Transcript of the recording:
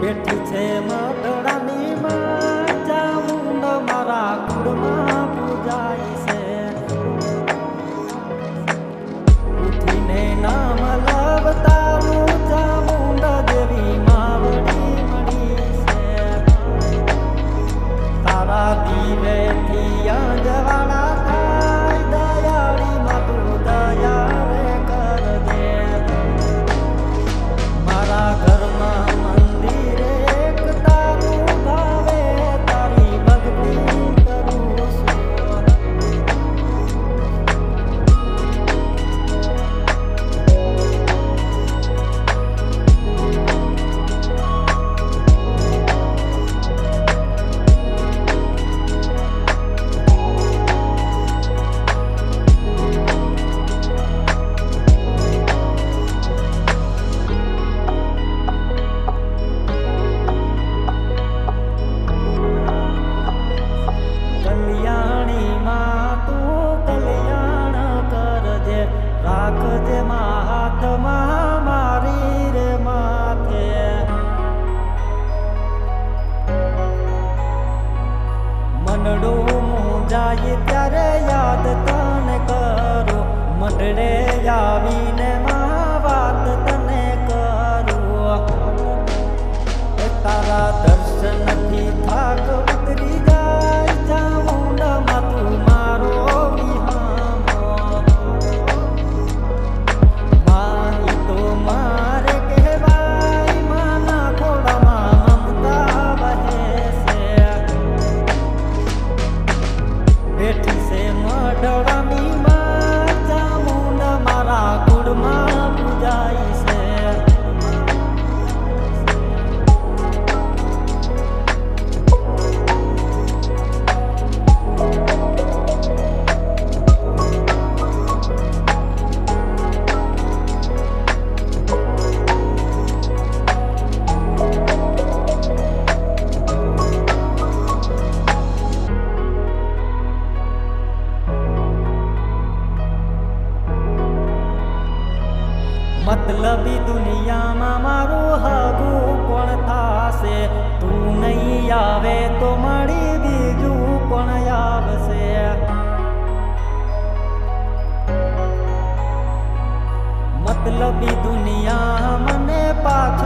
બેઠી છે મઢડાની માં ચામુંડ મારા કુળમાં પૂજાય છે ઉઠીને નામ લવ તારું ચામુંડ દેવી માવડી મળી છે તારા દીવેથી અંજવાળા થાય દયાળી માં તું દયા રે કરજે મારા ઘરમાં રાખજે હાથમાં મારી રે માથે મનડું મૂંઝાય ત્યારે યાદ તને કરું મઢડે આવીને વાત તને કરું તારા દર્શનથી થાક ઉતરી જાય ચામુંડમાં તું મારો બેઠી છે મઢડાની માં ચામુંડ મારા કુળમાં પૂજાય છે મતલબી દુનિયામાં મારું હગું કોણ થાશે તું નહીં આવે તો મળી બીજું કોણ આવશે મતલબી દુનિયા મને પાછળ